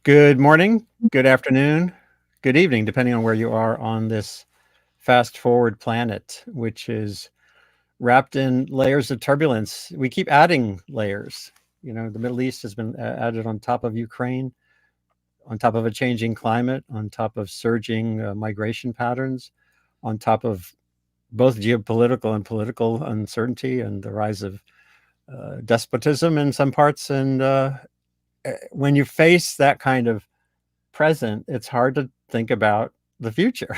Good morning, good afternoon, good evening, depending on where you are on this fast forward planet, which is wrapped in layers of turbulence. We keep adding layers. The Middle East has been added on top of Ukraine, on top of a changing climate, on top of surging migration patterns, on top of both geopolitical and political uncertainty and the rise of despotism in some parts. And when you face that kind of present, it's hard to think about the future,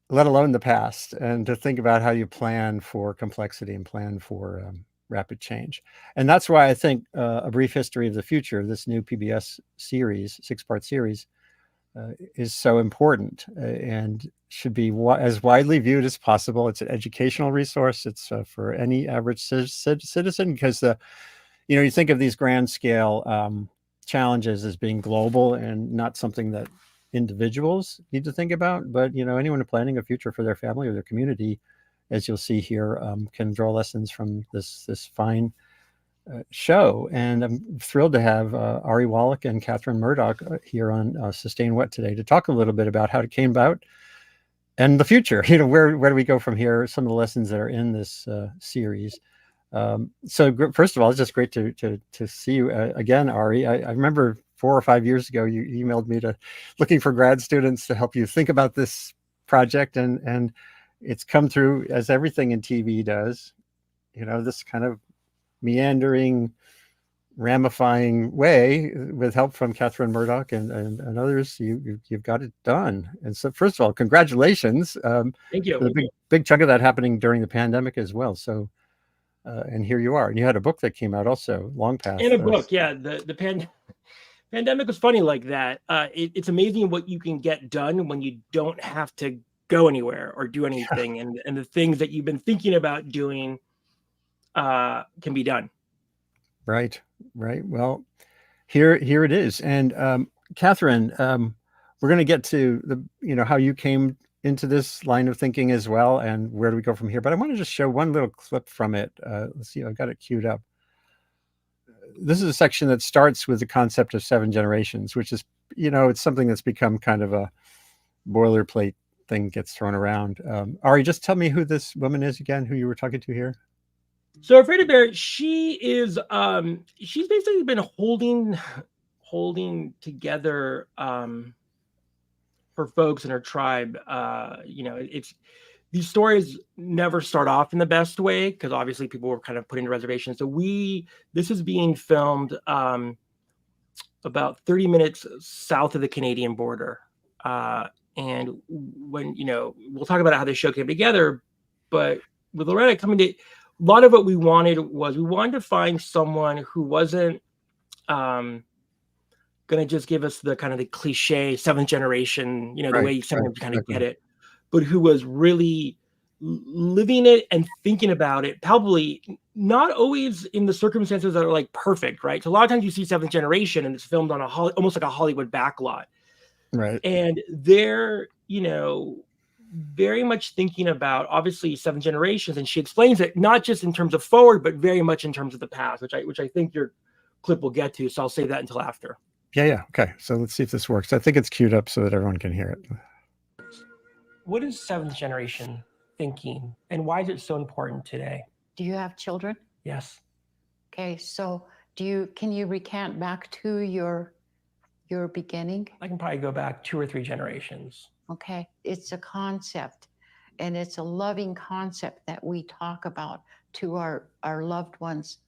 let alone the past, and to think about how you plan for complexity and plan for rapid change. And that's why I think A Brief History of the Future, this new PBS series, 6-part series, is so important and should be as widely viewed as possible. It's an educational resource. It's for any average citizen because you think of these grand scale challenges as being global and not something that individuals need to think about. But anyone planning a future for their family or their community, as you'll see here, can draw lessons from this fine show. And I'm thrilled to have Ari Wallach and Kathryn Murdoch here on Sustain What today to talk a little bit about how it came about and the future. Where do we go from here? Some of the lessons that are in this series. So first of all, it's just great to see you again, Ari. I remember 4 or 5 years ago, you emailed me looking for grad students to help you think about this project, and it's come through as everything in TV does. This kind of meandering, ramifying way with help from Kathryn Murdoch and others. You've got it done. And so, first of all, congratulations. Thank you. The big chunk of that happening during the pandemic as well. So. And here you are. And you had a book that came out also, Long Path. And a book, yeah. The pandemic was funny like that. It's amazing what you can get done when you don't have to go anywhere or do anything, and the things that you've been thinking about doing can be done. Right. Well, here it is. And Kathryn, we're going to get to how you came into this line of thinking as well, and where do we go from here. But I want to just show one little clip from it. Let's see, I've got it queued up. This is a section that starts with the concept of 7 generations, which is, it's something that's become kind of a boilerplate thing, gets thrown around. Ari, just tell me who this woman is again, who you were talking to here. So Freda Bear, she is she's basically been holding together for folks in her tribe. It's these stories never start off in the best way because obviously people were kind of put into reservations. So this is being filmed about 30 minutes south of the Canadian border. And when, we'll talk about how this show came together, but with Loretta coming to, a lot of what we wanted to find someone who wasn't going to just give us the kind of the cliche 7th generation, the way you sometimes kind of get it, but who was really living it and thinking about it, probably not always in the circumstances that are like perfect, right? So a lot of times you see 7th generation and it's filmed on almost like a Hollywood backlot. Right. And they're, very much thinking about obviously 7 generations, and she explains it not just in terms of forward, but very much in terms of the past, which I think your clip will get to. So I'll save that until after. Yeah. Okay. So let's see if this works. I think it's queued up so that everyone can hear it. What is 7th generation thinking, and why is it so important today? Do you have children? Yes. Okay. So can you recant back to your beginning? I can probably go back 2 or 3 generations. Okay. It's a concept, and it's a loving concept that we talk about to our loved ones.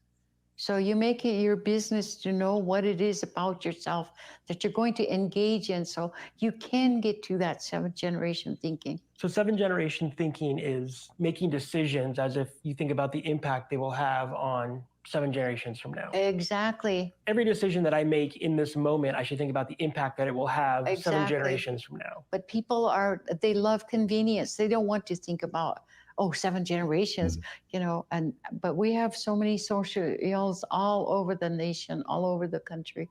So you make it your business to know what it is about yourself that you're going to engage in so you can get to that 7th generation thinking. So 7th generation thinking is making decisions as if you think about the impact they will have on 7 generations from now. Exactly. Every decision that I make in this moment, I should think about the impact that it will have 7 generations from now. But people they love convenience. They don't want to think about, 7 generations, but we have so many social ills all over the nation, all over the country.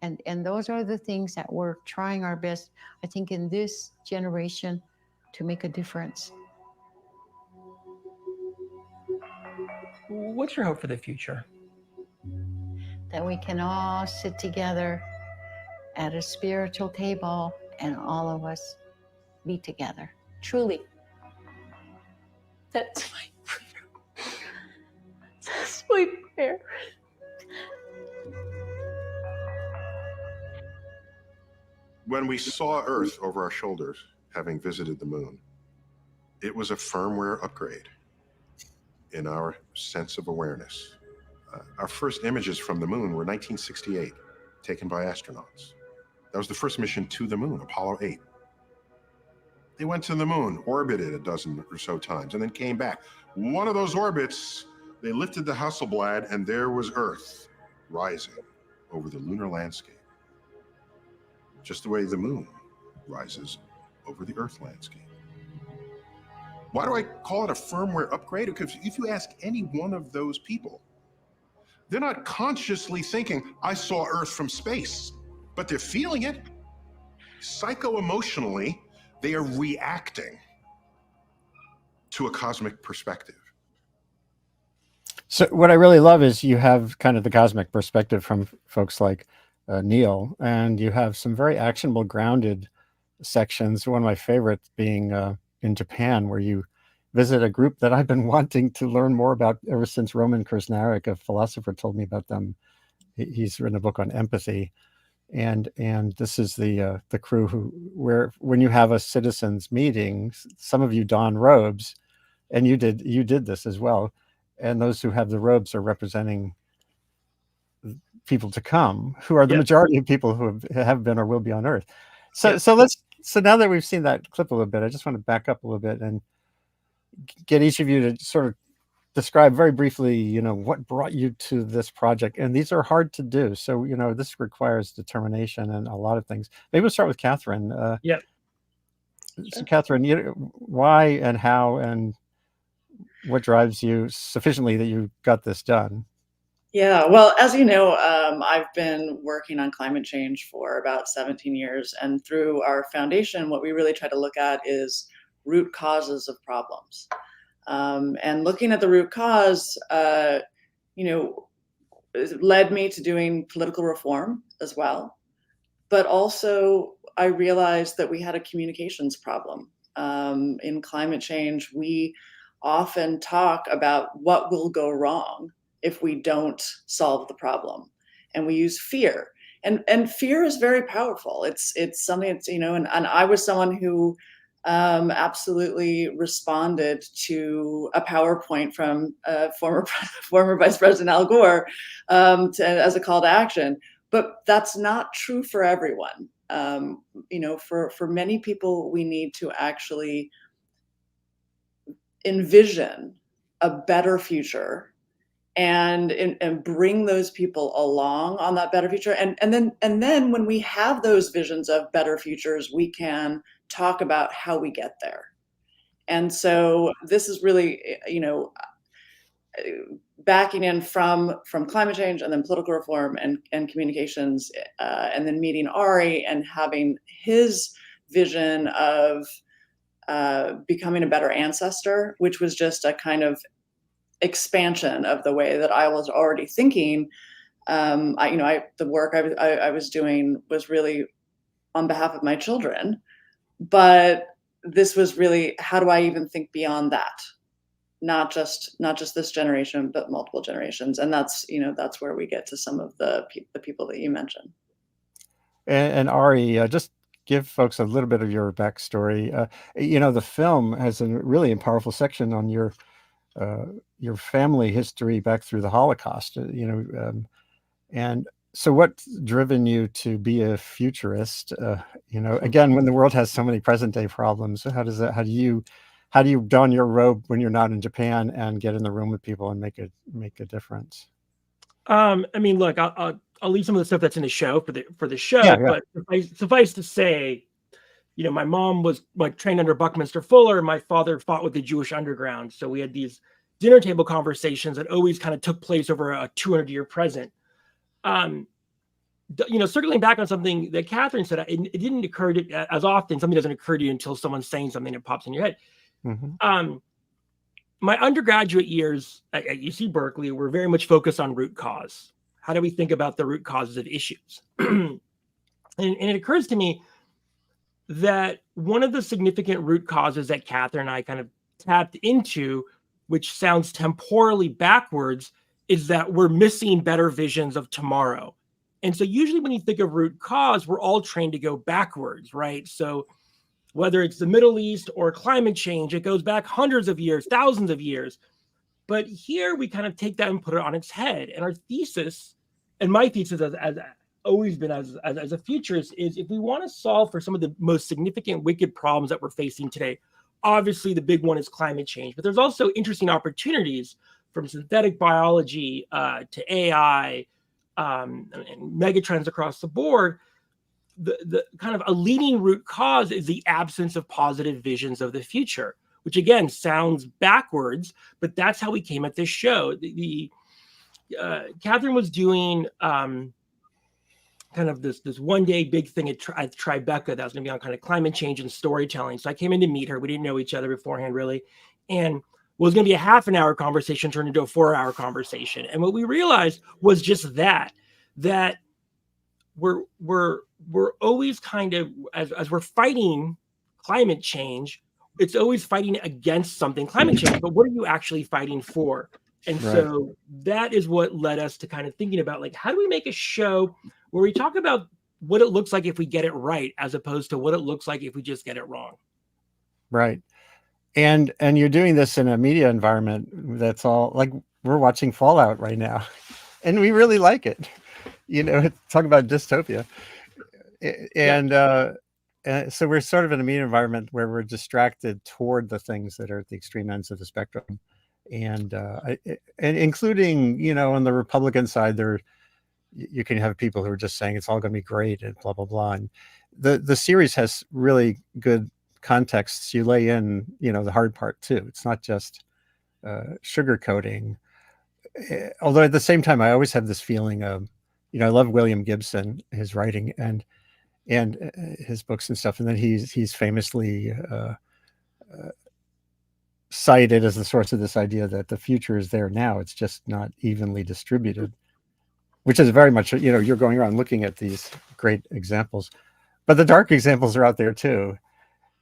And those are the things that we're trying our best, I think, in this generation to make a difference. What's your hope for the future? That we can all sit together at a spiritual table and all of us be together. Truly. That's my prayer. That's my prayer. When we saw Earth over our shoulders, having visited the moon, it was a firmware upgrade in our sense of awareness. Our first images from the moon were 1968, taken by astronauts. That was the first mission to the moon, Apollo 8. They went to the moon, orbited a dozen or so times, and then came back. One of those orbits, they lifted the Hasselblad, and there was Earth rising over the lunar landscape, just the way the moon rises over the Earth landscape. Why do I call it a firmware upgrade? Because if you ask any one of those people, they're not consciously thinking, I saw Earth from space, but they're feeling it. Psycho-emotionally, they are reacting to a cosmic perspective. So what I really love is you have kind of the cosmic perspective from folks like Neil, and you have some very actionable, grounded sections. One of my favorites being in Japan, where you visit a group that I've been wanting to learn more about ever since Roman Krznaric, a philosopher, told me about them. He's written a book on empathy, and this is the crew where when you have a citizens meeting, some of you don robes, and you did this as well, and those who have the robes are representing people to come, who are the majority of people who have been or will be on Earth. So so now that we've seen that clip a little bit, I just want to back up a little bit and get each of you to sort of describe very briefly, what brought you to this project. And these are hard to do. So, this requires determination and a lot of things. Maybe we'll start with Kathryn. So Kathryn, why and how and what drives you sufficiently that you got this done? Yeah, well, as you know, I've been working on climate change for about 17 years. And through our foundation, what we really try to look at is root causes of problems. And looking at the root cause, led me to doing political reform as well. But also, I realized that we had a communications problem. In climate change, we often talk about what will go wrong if we don't solve the problem, and we use fear, and fear is very powerful. It's something that's, and I was someone who absolutely responded to a PowerPoint from former Vice President Al Gore as a call to action, but that's not true for everyone. For many people, we need to actually envision a better future and bring those people along on that better future. And then when we have those visions of better futures, we can talk about how we get there. And so this is really, backing in from climate change and then political reform and communications, and then meeting Ari and having his vision of becoming a better ancestor, which was just a kind of expansion of the way that I was already thinking. The work I was doing was really on behalf of my children, but this was really, how do I even think beyond that? Not just this generation, but multiple generations. And that's where we get to some of the people that you mentioned. And Ari, just give folks a little bit of your backstory. The film has a really powerful section on your family history back through the Holocaust, and so what's driven you to be a futurist? Again, when the world has so many present day problems, how do you don your robe when you're not in Japan and get in the room with people and make a difference? Look, I'll leave some of the stuff that's in the show for the show, but suffice to say, my mom was trained under Buckminster Fuller. My father fought with the Jewish underground. So we had these dinner table conversations that always kind of took place over a 200-year present. Circling back on something that Kathryn said, it didn't occur to as often. Something doesn't occur to you until someone's saying something that pops in your head. Mm-hmm. My undergraduate years at UC Berkeley were very much focused on root cause. How do we think about the root causes of issues? And it occurs to me that one of the significant root causes that Kathryn and I kind of tapped into, which sounds temporally backwards, is that we're missing better visions of tomorrow. And so usually when you think of root cause, we're all trained to go backwards, right? So whether it's the Middle East or climate change, it goes back hundreds of years, thousands of years. But here we kind of take that and put it on its head. And our thesis, and my thesis as always been as a futurist, is if we want to solve for some of the most significant wicked problems that we're facing today, obviously the big one is climate change, but there's also interesting opportunities from synthetic biology to AI and megatrends across the board. The kind of a leading root cause is the absence of positive visions of the future, which again sounds backwards, but that's how we came at this show. Kathryn was doing kind of this one day big thing at Tribeca that was going to be on kind of climate change and storytelling. So I came in to meet her. We didn't know each other beforehand really, and was going to be a half an hour conversation turned into a 4-hour conversation. And what we realized was just that we're always kind of as we're fighting climate change, it's always fighting against something climate change, but what are you actually fighting for? And so that is what led us to kind of thinking about, like, how do we make a show where we talk about what it looks like if we get it right, as opposed to what it looks like if we just get it wrong. Right. And you're doing this in a media environment that's all like, we're watching Fallout right now and we really like it. You know, talk about dystopia. And so we're sort of in a media environment where we're distracted toward the things that are at the extreme ends of the spectrum. And including, you know, on the Republican side, you can have people who are just saying it's all going to be great and blah, blah, blah. And the series has really good contexts. You lay in, you know, the hard part too. It's not just sugarcoating. Although at the same time, I always have this feeling of, you know, I love William Gibson, his writing and his books and stuff. And then he's famously cited as the source of this idea that the future is there now. It's just not evenly distributed, which is very much, you know, you're going around looking at these great examples, but the dark examples are out there too.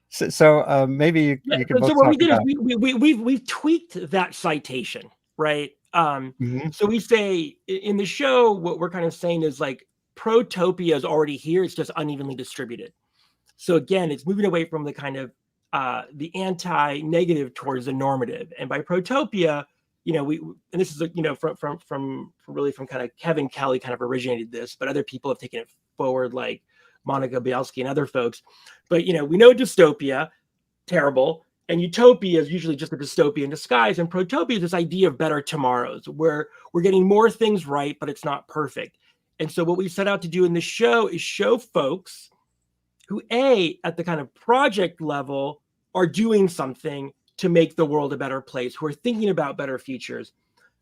So maybe you can both so what talk we did about... is we've tweaked that citation, right? So we say in the show, what we're kind of saying is like protopia is already here. It's just unevenly distributed. So again, it's moving away from the kind of the anti-negative towards the normative. And by protopia, you know, and this is, you know, from kind of Kevin Kelly kind of originated this, but other people have taken it forward, like Monica Bielski and other folks. But, you know, we know dystopia, terrible, and utopia is usually just a dystopia in disguise. And protopia is this idea of better tomorrows, where we're getting more things right, but it's not perfect. And so what we set out to do in this show is show folks who, at the kind of project level, are doing something to make the world a better place, who are thinking about better futures.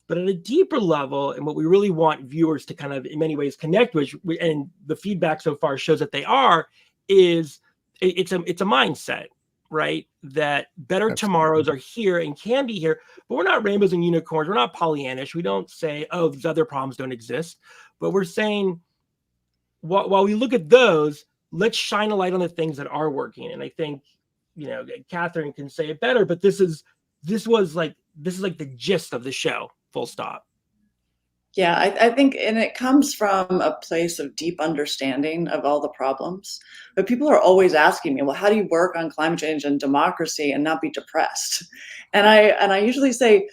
But at a deeper level, and what we really want viewers to kind of, in many ways, connect with, and the feedback so far shows that they are, is it's a mindset, right? That better tomorrows are here and can be here, but we're not rainbows and unicorns. We're not Pollyannish. We don't say, oh, these other problems don't exist. But we're saying, while we look at those, let's shine a light on the things that are working. And I think, you know, Kathryn can say it better, but this is like the gist of the show, full stop. Yeah, I think, and it comes from a place of deep understanding of all the problems. But people are always asking me, well, how do you work on climate change and democracy and not be depressed? And I usually say,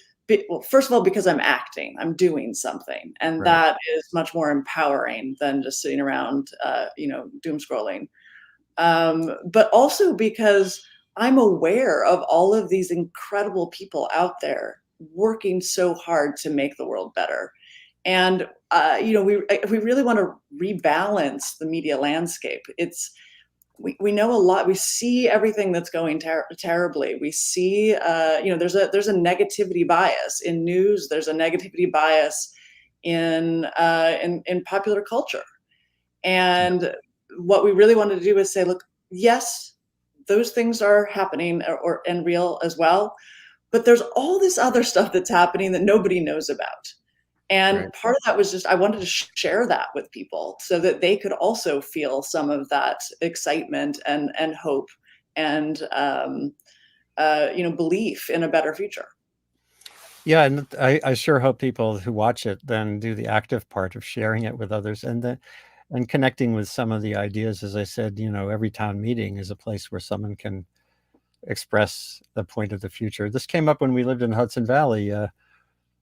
well, first of all, because I'm acting, I'm doing something. And that is much more empowering than just sitting around, you know, doom scrolling. But also because I'm aware of all of these incredible people out there working so hard to make the world better. And, you know, we really want to rebalance the media landscape. We know a lot. We see everything that's going terribly. We see, you know, there's a negativity bias in news. There's a negativity bias in popular culture. And what we really wanted to do is say, look, yes, those things are happening and real as well. But there's all this other stuff that's happening that nobody knows about. And Right. part of that was just I wanted to share that with people so that they could also feel some of that excitement and hope and belief in a better future. Yeah, and I sure hope people who watch it then do the active part of sharing it with others and connecting with some of the ideas. As I said, every town meeting is a place where someone can express the point of the future. This came up when we lived in Hudson Valley.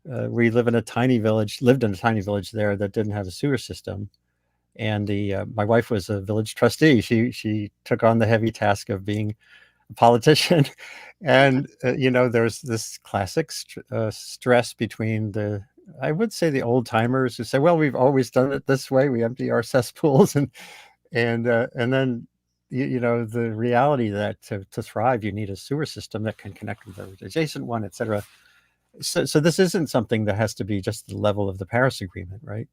We lived in a tiny village there that didn't have a sewer system. And my wife was a village trustee. She took on the heavy task of being a politician. And, there's this classic stress between I would say the old timers who say, well, we've always done it this way. We empty our cesspools and then, the reality that to thrive, you need a sewer system that can connect with the adjacent one, et cetera. So this isn't something that has to be just the level of the Paris Agreement, right?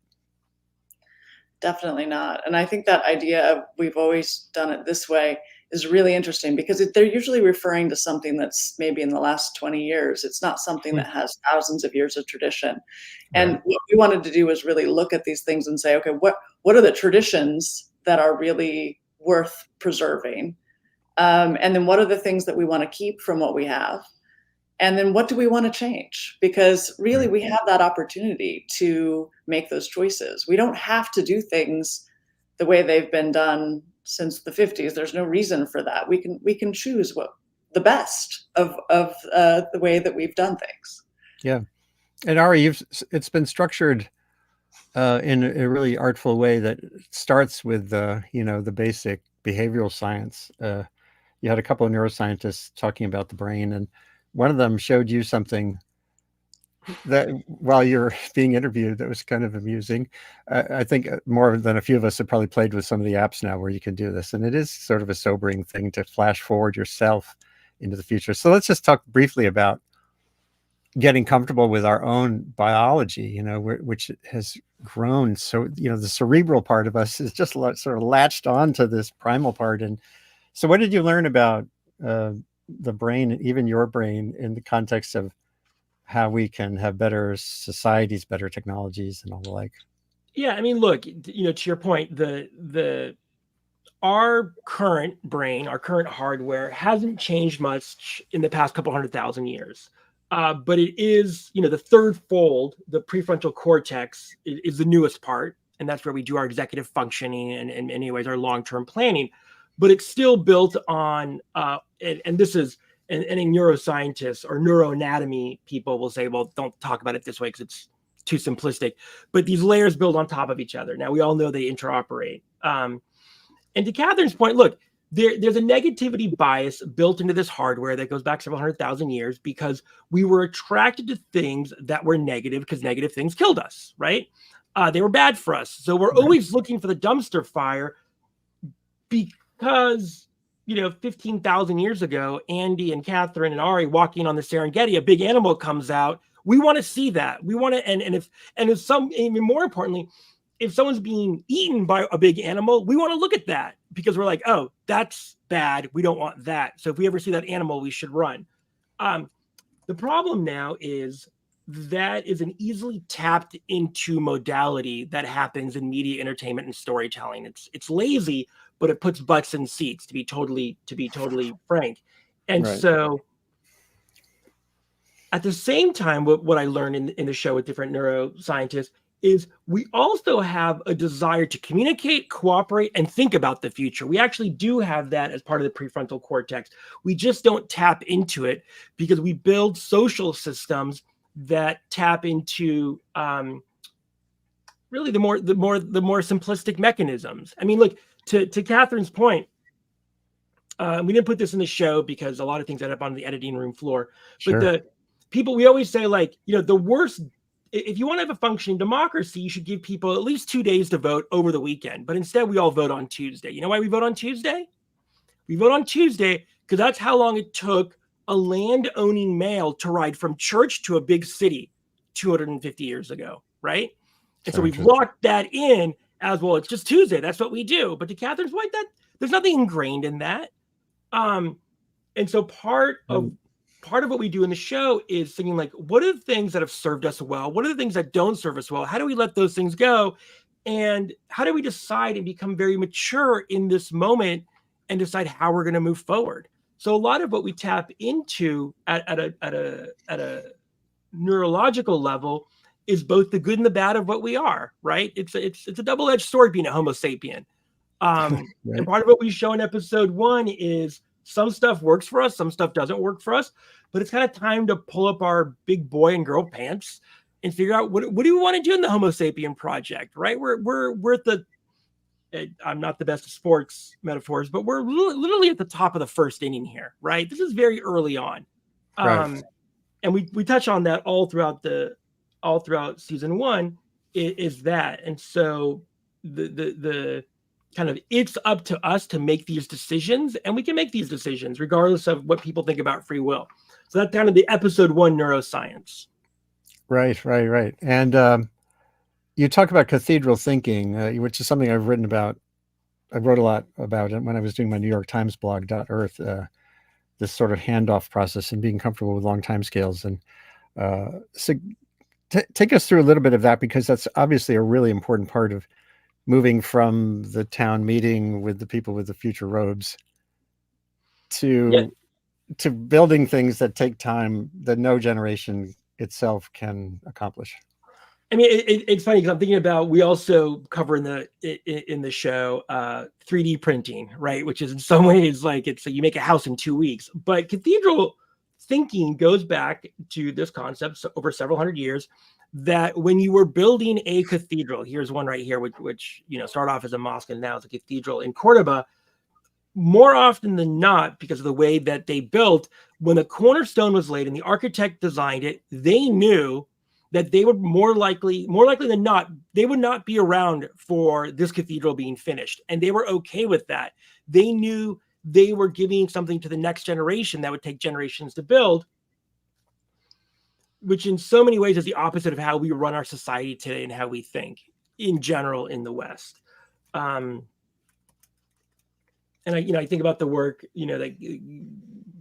Definitely not. And I think that idea of we've always done it this way is really interesting because they're usually referring to something that's maybe in the last 20 years. It's not something that has thousands of years of tradition. And Right. what we wanted to do was really look at these things and say, okay, what are the traditions that are really worth preserving? And then what are the things that we want to keep from what we have? And then what do we want to change? Because really, we have that opportunity to make those choices. We don't have to do things the way they've been done since the 50s. There's no reason for that. We can choose the best of the way that we've done things. Yeah. And Ari, it's been structured in a really artful way that starts with the basic behavioral science. You had a couple of neuroscientists talking about the brain, and one of them showed you something that while you're being interviewed that was kind of amusing. I think more than a few of us have probably played with some of the apps now where you can do this, and it is sort of a sobering thing to flash forward yourself into the future. So let's just talk briefly about getting comfortable with our own biology, which has grown. So, the cerebral part of us is just sort of latched on to this primal part. And so what did you learn about the brain, even your brain, in the context of how we can have better societies, better technologies, and all the like? Yeah, I mean, look, to your point, our current brain, our current hardware hasn't changed much in the past couple 100,000 years. But it is, the third fold, the prefrontal cortex is the newest part. And that's where we do our executive functioning and in many ways our long-term planning. But it's still built on, and this is, and any neuroscientists or neuroanatomy people will say, well, don't talk about it this way because it's too simplistic. But these layers build on top of each other. Now, we all know they interoperate. And to Kathryn's point, look, there's a negativity bias built into this hardware that goes back several 100,000 years because we were attracted to things that were negative because negative things killed us, right? They were bad for us. So we're always looking for the dumpster fire because, 15,000 years ago, Andy and Kathryn and Ari walking on the Serengeti, a big animal comes out. We want to see that. We want to, and even more importantly, if someone's being eaten by a big animal, we want to look at that because we're like, oh, that's bad. We don't want that. So if we ever see that animal, we should run. The problem now is that is an easily tapped into modality that happens in media, entertainment, and storytelling. It's lazy, but it puts butts in seats, to be totally frank. And Right. so at the same time, what I learned in the show with different neuroscientists is we also have a desire to communicate, cooperate, and think about the future. We actually do have that as part of the prefrontal cortex. We just don't tap into it because we build social systems that tap into really the more simplistic mechanisms. I mean, look, to Kathryn's point, we didn't put this in the show because a lot of things end up on the editing room floor. Sure. But the people, we always say, like, the worst, if you want to have a functioning democracy, you should give people at least 2 days to vote over the weekend. But instead, we all vote on Tuesday. You know why we vote on Tuesday? We vote on Tuesday because that's how long it took a land-owning male to ride from church to a big city 250 years ago, right? And so we've locked that in as, well, it's just Tuesday. That's what we do. But to Kathryn's point, that there's nothing ingrained in that. And so part of part of what we do in the show is thinking like, what are the things that have served us well? What are the things that don't serve us well? How do we let those things go? And how do we decide and become very mature in this moment and decide how we're going to move forward? So a lot of what we tap into at a neurological level is both the good and the bad of what we are, right? It's a double-edged sword being a Homo sapien. Right. And part of what we show in episode 1 is some stuff works for us, some stuff doesn't work for us, but it's kind of time to pull up our big boy and girl pants and figure out what do we want to do in the Homo sapien project, right? We're at the, I'm not the best at sports metaphors, but we're literally at the top of the first inning here, right? This is very early on. Right. And we touch on that all throughout season 1 is that. And so the kind of, it's up to us to make these decisions, and we can make these decisions regardless of what people think about free will. So that's kind of the episode 1 neuroscience. Right. And you talk about cathedral thinking, which is something I've written about. I wrote a lot about it when I was doing my New York Times blog, .earth, this sort of handoff process and being comfortable with long time scales. And so take us through a little bit of that, because that's obviously a really important part of moving from the town meeting with the people with the future robes to building things that take time that no generation itself can accomplish. I mean, it's funny because I'm thinking about, we also cover in the show 3D printing, right? Which is in some ways like you make a house in 2 weeks. But cathedral thinking goes back to this concept over several hundred years, that when you were building a cathedral, here's one right here, which started off as a mosque and now it's a cathedral in Cordoba. More often than not, because of the way that they built, when the cornerstone was laid and the architect designed it, they knew that they would more likely than not, they would not be around for this cathedral being finished. And they were okay with that. They knew they were giving something to the next generation that would take generations to build, which in so many ways is the opposite of how we run our society today and how we think in general in the West. And I think about the work, like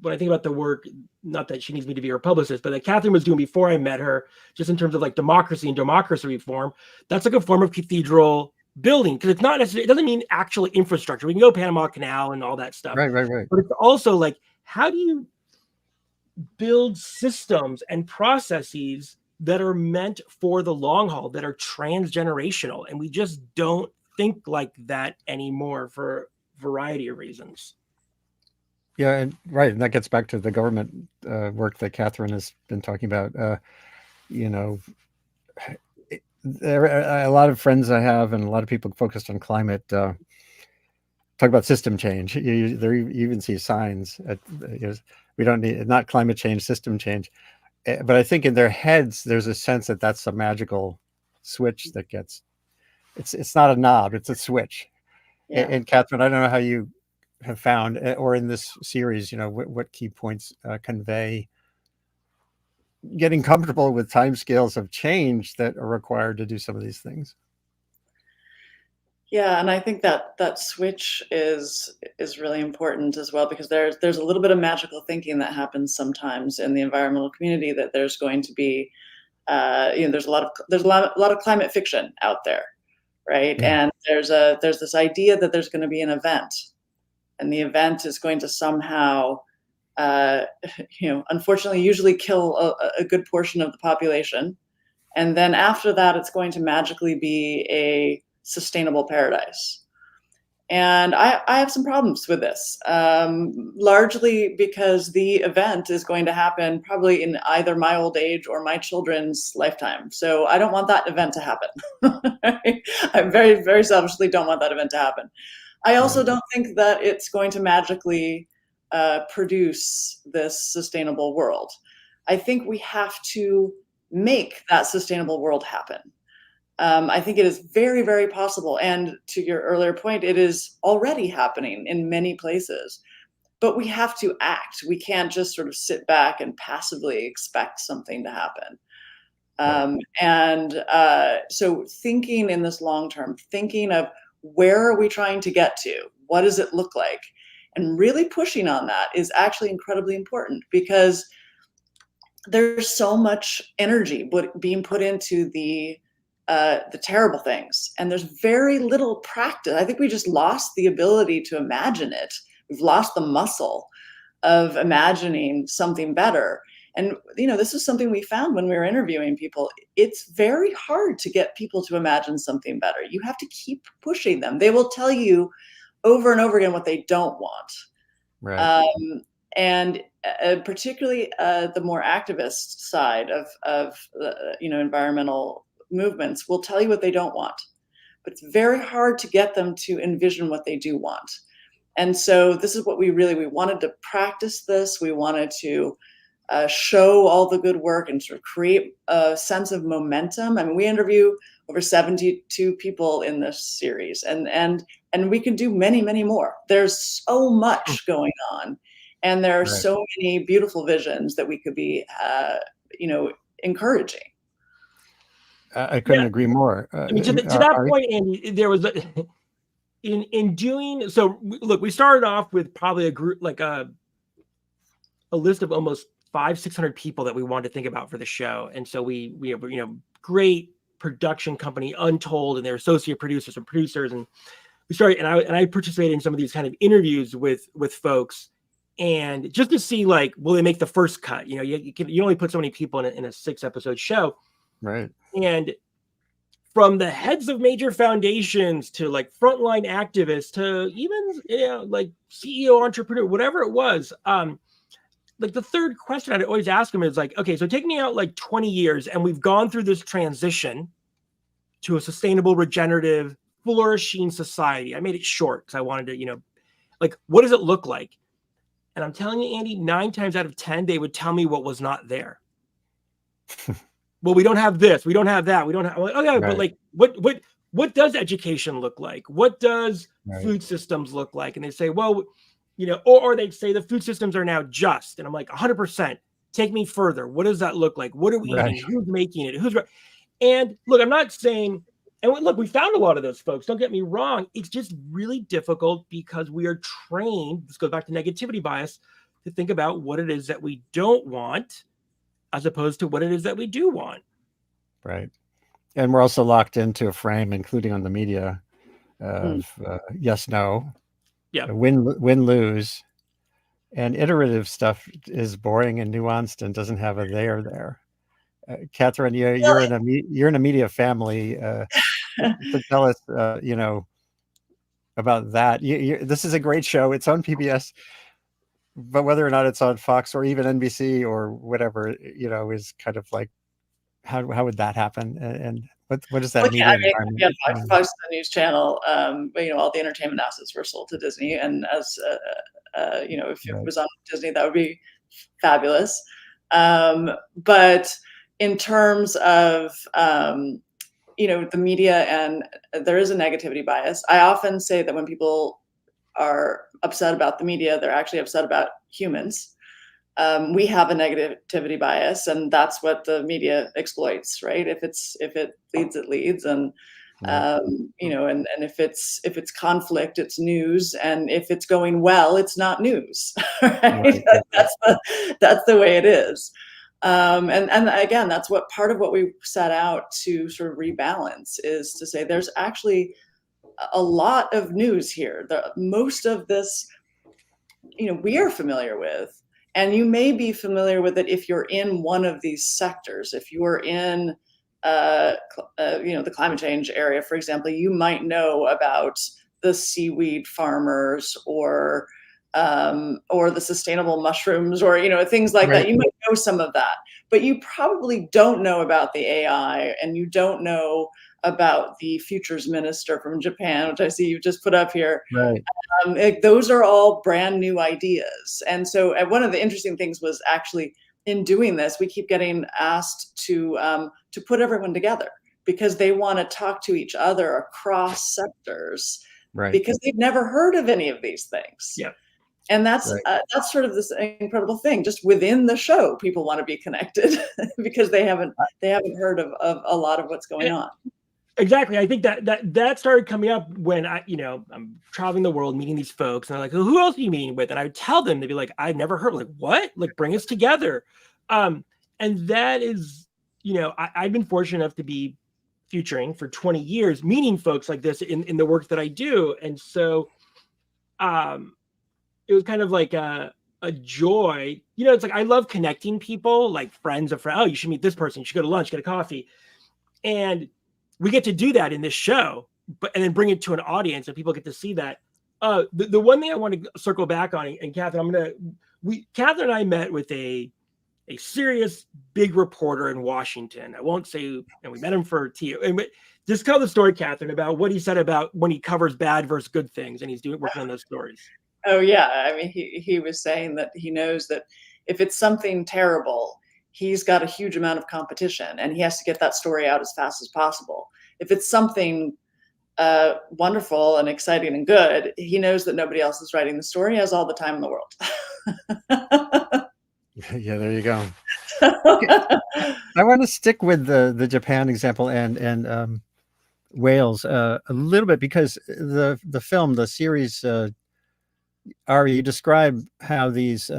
when I think about the work, not that she needs me to be her publicist, but that Kathryn was doing before I met her, just in terms of like democracy and democracy reform, that's like a form of cathedral building, because it's not necessarily, it doesn't mean actual infrastructure. We can go Panama Canal and all that stuff. Right. But it's also like, how do you build systems and processes that are meant for the long haul, that are transgenerational? And we just don't think like that anymore for a variety of reasons. Yeah, and right, and that gets back to the government work that Kathryn has been talking about. A lot of friends I have and a lot of people focused on climate talk about system change. You even see signs at, we don't need, not climate change, system change. But I think in their heads, there's a sense that that's a magical switch that gets, it's not a knob, it's a switch. Yeah. And Kathryn, I don't know how you have found, or in this series, what key points convey getting comfortable with timescales of change that are required to do some of these things. Yeah, and I think that switch is really important as well, because there's a little bit of magical thinking that happens sometimes in the environmental community, that there's going to be there's a lot of climate fiction out there, right? Yeah. And there's this idea that there's going to be an event, and the event is going to somehow unfortunately usually kill a good portion of the population, and then after that it's going to magically be a sustainable paradise. And I have some problems with this, largely because the event is going to happen probably in either my old age or my children's lifetime. So I don't want that event to happen. I very, very selfishly don't want that event to happen. I also don't think that it's going to magically produce this sustainable world. I think we have to make that sustainable world happen. I think it is very, very possible. And to your earlier point, it is already happening in many places. But we have to act. We can't just sort of sit back and passively expect something to happen. So thinking in this long term, thinking of where are we trying to get to? What does it look like? And really pushing on that is actually incredibly important, because there's so much energy being put into the terrible things, and there's very little practice. I think we just lost the ability to imagine it. We've lost the muscle of imagining something better. And this is something we found when we were interviewing people. It's very hard to get people to imagine something better. You have to keep pushing them. They will tell you over and over again what they don't want. Right. And particularly the more activist side of environmental movements will tell you what they don't want, but it's very hard to get them to envision what they do want. And so this is what we wanted to practice this. We wanted to show all the good work and sort of create a sense of momentum. I mean, we interview over 72 people in this series, and we can do many, many more. There's so much going on, and there are so many beautiful visions that we could be, encouraging. I couldn't agree more. I mean, to that point, Andy, there was in doing so. Look, we started off with probably a group, like a list of almost 500-600 people that we wanted to think about for the show, and so we have great production company Untold and their associate producers and producers, and we started, and I participated in some of these kind of interviews with folks, and just to see, like, will they make the first cut? You only put so many people in a 6-episode show, right? And from the heads of major foundations to like frontline activists to even like CEO, entrepreneur, whatever it was, like the third question I'd always ask them is like, okay, so take me out like 20 years and we've gone through this transition to a sustainable, regenerative, flourishing society. I made it short because I wanted to, like, what does it look like? And I'm telling you, Andy, 9 times out of 10, they would tell me what was not there. Well, we don't have this, we don't have that, we don't have, like, okay, but like, what does education look like? What does food systems look like? And they say, well, or they'd say the food systems are now just, and I'm like, 100%. Take me further. What does that look like? What are we eating? Who's making it? And look, I'm not saying, and look, we found a lot of those folks. Don't get me wrong. It's just really difficult because we are trained. This goes back to negativity bias, to think about what it is that we don't want, as opposed to what it is that we do want. Right. And we're also locked into a frame, including on the media, of yes, no, win, lose. And iterative stuff is boring and nuanced and doesn't have a there. Kathryn, you're in a media family. To tell us, about that. This is a great show. It's on PBS. But whether or not it's on Fox or even NBC or whatever, is kind of like, how would that happen? And what does that mean? Fox is a news channel, but all the entertainment assets were sold to Disney, and as if it was on Disney, that would be fabulous. But in terms of the media, and there is a negativity bias. I often say that when people are upset about the media, they're actually upset about humans. We have a negativity bias, and that's what the media exploits, right? If it leads, it leads, and and if it's conflict, it's news, and if it's going well, it's not news. Right? That's the way it is. And again, that's what part of what we set out to sort of rebalance, is to say there's actually a lot of news here. Most of this, we are familiar with, and you may be familiar with it if you're in one of these sectors. If you are in, the climate change area, for example, you might know about the seaweed farmers or the sustainable mushrooms, or things like that. You might know some of that, but you probably don't know about the AI, and you don't know about the futures minister from Japan, which I see you just put up here. Right. Those are all brand new ideas. And so one of the interesting things was actually in doing this, we keep getting asked to put everyone together because they want to talk to each other across sectors, because they've never heard of any of these things. Yeah. And that's sort of this incredible thing. Just within the show, people want to be connected because they haven't heard of a lot of what's going on. Exactly. I think that started coming up when I'm traveling the world, meeting these folks, and they're like, well, who else are you meeting with? And I would tell them, they'd be like, I've never heard. Like, what? Like, bring us together. And And that is, I've been fortunate enough to be futuring for 20 years, meeting folks like this in the work that I do. And so it was kind of like a joy. It's like I love connecting people, like friends of friends. Oh, you should meet this person. You should go to lunch, get a coffee. And we get to do that in this show, and then bring it to an audience and people get to see that. The one thing I want to circle back on, and Kathryn, Kathryn and I met with a serious big reporter in Washington. I won't say, and we met him for tea. And just tell the story, Kathryn, about what he said about when he covers bad versus good things, and he's working on those stories. Oh yeah, I mean, he was saying that he knows that if it's something terrible, he's got a huge amount of competition, and he has to get that story out as fast as possible. If it's something wonderful and exciting and good, he knows that nobody else is writing the story. He has all the time in the world. Yeah, there you go. I want to stick with the Japan example and Wales a little bit, because the film, the series, Ari, you describe how these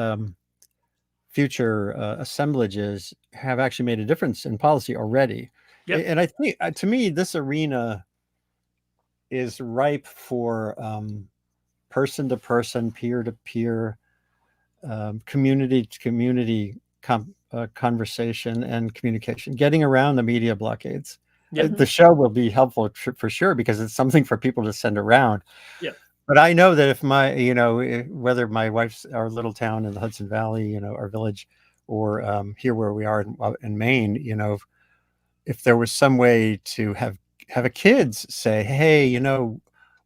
future assemblages have actually made a difference in policy already. Yep. And I think, to me, this arena is ripe for person-to-person, peer-to-peer, community-to-community conversation and communication, getting around the media blockades. Yep. The show will be helpful for sure, because it's something for people to send around. Yeah. But I know that if whether my wife's our little town in the Hudson Valley, our village, or here where we are in Maine, if there was some way to have a kids say, hey,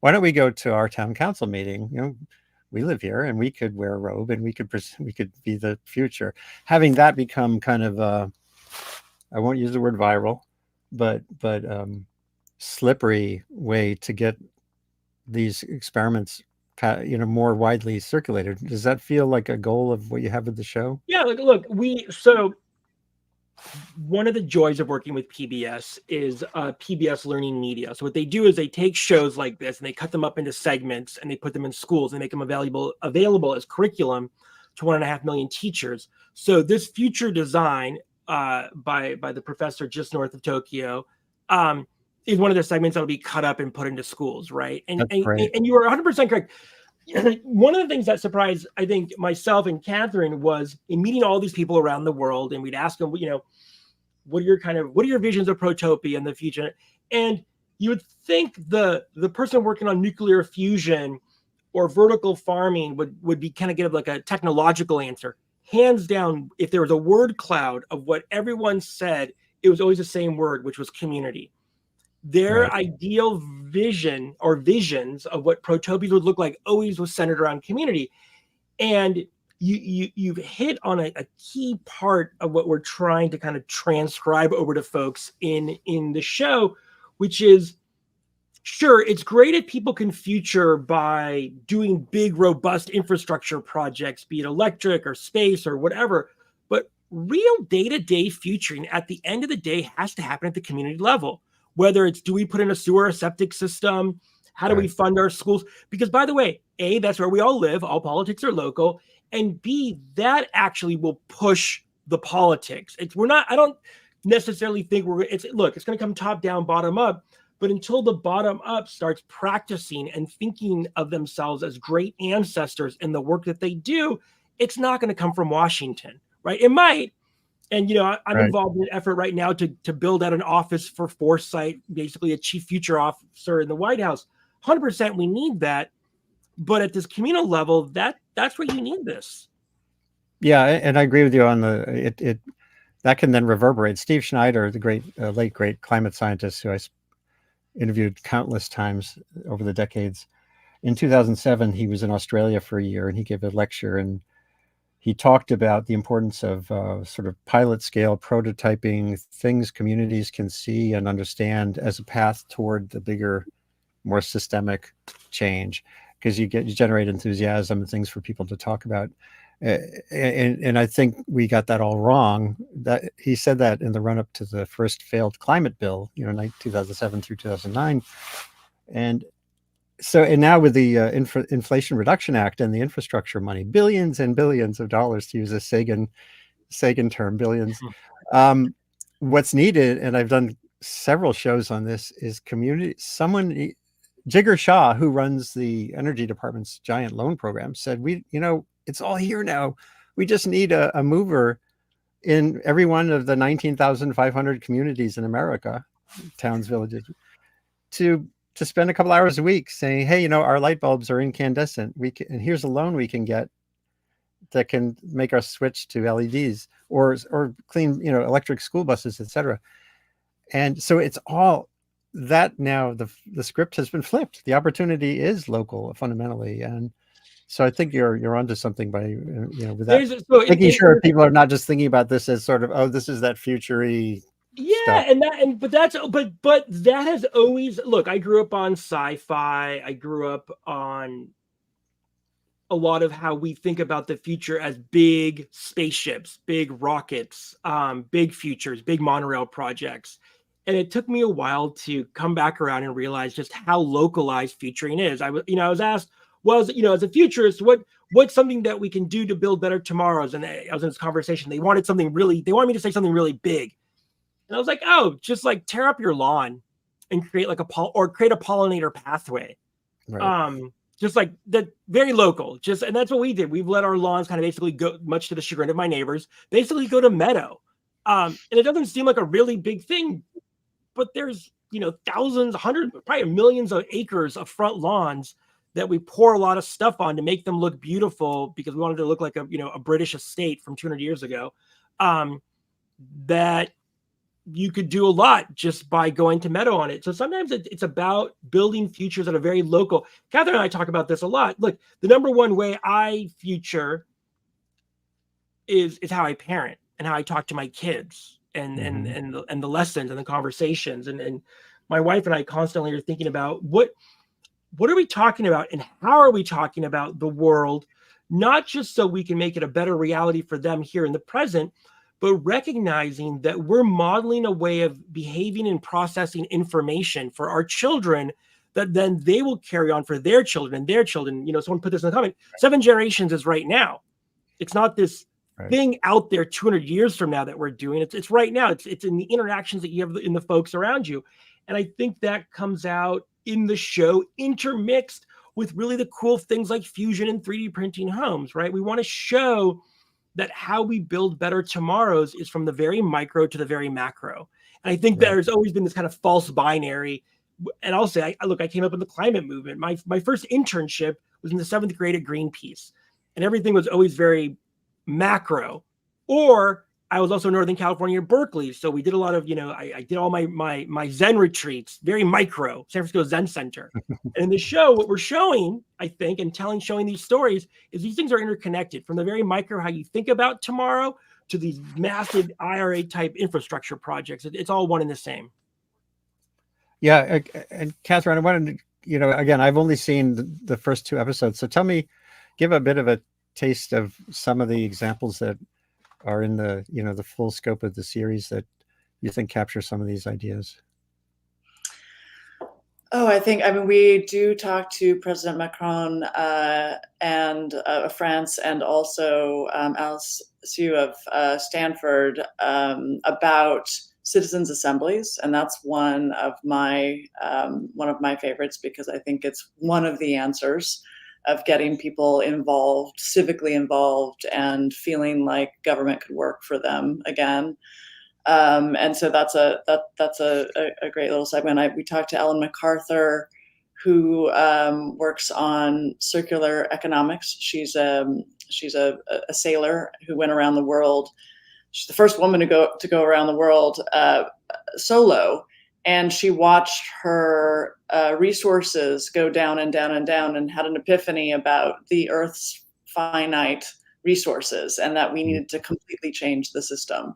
why don't we go to our town council meeting? We live here, and we could wear a robe, and we could be the future. Having that become kind of I won't use the word viral, but slippery way to get these experiments more widely circulated. Does that feel like a goal of what you have with the show? Yeah, look, so one of the joys of working with PBS is PBS Learning Media. So what they do is they take shows like this and they cut them up into segments, and they put them in schools and make them available as curriculum to 1.5 million teachers. So this future design by the professor just north of Tokyo is one of the segments that will be cut up and put into schools, right? And you are 100% correct. One of the things that surprised, I think, myself and Kathryn was in meeting all these people around the world, and we'd ask them, what are your visions of protopia in the future? And you would think the person working on nuclear fusion or vertical farming would be kind of give like a technological answer. Hands down, if there was a word cloud of what everyone said, it was always the same word, which was community. Their ideal vision or visions of what protopias would look like always was centered around community. And you've hit on a key part of what we're trying to kind of transcribe over to folks in the show, which is, sure, it's great if people can future by doing big, robust infrastructure projects, be it electric or space or whatever, but real day-to-day futuring at the end of the day has to happen at the community level. Whether it's, do we put in a sewer or septic system? How do we fund our schools? Because, by the way, A, that's where we all live. All politics are local. And B, that actually will push the politics. I don't necessarily think it's going to come top down, bottom up. But until the bottom up starts practicing and thinking of themselves as great ancestors in the work that they do, it's not going to come from Washington, right? It might. And, I'm involved in an effort right now to build out an office for foresight, basically a chief future officer in the White House. 100% we need that. But at this communal level, that's where you need this. Yeah, and I agree with you on it that can then reverberate. Steve Schneider, the late great climate scientist who I interviewed countless times over the decades. In 2007, he was in Australia for a year, and he gave a lecture, and he talked about the importance of sort of pilot scale prototyping, things communities can see and understand as a path toward the bigger, more systemic change, because you generate enthusiasm and things for people to talk about. And I think we got that all wrong. That he said that in the run-up to the first failed climate bill, 2007 through 2009, and now with the Inflation Reduction Act and the infrastructure money, billions and billions of dollars, to use a Sagan Sagan term, billions. What's needed, and I've done several shows on this, is community. Someone, Jigar Shah, who runs the energy department's giant loan program, said, it's all here now. We just need a mover in every one of the 19,500 communities in America, towns, villages, to spend a couple hours a week saying, hey, our light bulbs are incandescent. And here's a loan we can get that can make us switch to LEDs or clean, electric school buses, etc. And so it's all that now. The script has been flipped. The opportunity is local fundamentally, and so I think you're onto something by with that, making sure people are not just thinking about this as sort of, this is that future-y stuff. But that has always, look, I grew up on sci-fi. I grew up on a lot of how we think about the future as big spaceships, big rockets, big futures, big monorail projects. And it took me a while to come back around and realize just how localized futuring is. I was asked, as a futurist, what's something that we can do to build better tomorrows? And I was in this conversation. They wanted me to say something really big. And I was like, just like tear up your lawn and create like create a pollinator pathway. Right. Just like that, very local. And that's what we did. We've let our lawns kind of basically go, much to the chagrin of my neighbors, basically go to meadow. And it doesn't seem like a really big thing, but there's, thousands, hundreds, probably millions of acres of front lawns that we pour a lot of stuff on to make them look beautiful because we wanted to look like a British estate from 200 years ago. That you could do a lot just by going to meadow on it. So sometimes it's about building futures that are very local. Kathryn and I talk about this a lot. Look, the number one way I future is how I parent and how I talk to my kids and the lessons and the conversations. And my wife and I constantly are thinking about what are we talking about and how are we talking about the world, not just so we can make it a better reality for them here in the present, but recognizing that we're modeling a way of behaving and processing information for our children that then they will carry on for their children and their children. Someone put this in the comment, 7 generations is right now. It's not this thing out there 200 years from now that we're doing. It's right now. It's in the interactions that you have in the folks around you. And I think that comes out in the show intermixed with really the cool things like fusion and 3D printing homes, right? We want to show that how we build better tomorrows is from the very micro to the very macro. And I think there's always been this kind of false binary. And I'll say, I came up in the climate movement. My first internship was in the 7th grade at Greenpeace. And everything was always very macro. Or I was also in Northern California, Berkeley. So we did a lot of, I did all my Zen retreats, very micro, San Francisco Zen Center. And in the show, what we're showing, I think, and showing these stories is these things are interconnected from the very micro, how you think about tomorrow, to these massive IRA type infrastructure projects. It's all one and the same. Yeah. And Kathryn, I wanted to, again, I've only seen the first 2 episodes. So give a bit of a taste of some of the examples that are in the, the full scope of the series that you think capture some of these ideas. We do talk to President Macron and France, and also Alice Su of Stanford about citizens' assemblies, and that's one of my favorites because I think it's one of the answers of getting people involved, civically involved, and feeling like government could work for them again. And so that's a great little segment. We talked to Ellen MacArthur, who works on circular economics. She's a sailor who went around the world. She's the first woman to go around the world solo, and she watched her resources go down and down and down, and had an epiphany about the Earth's finite resources, and that we needed to completely change the system.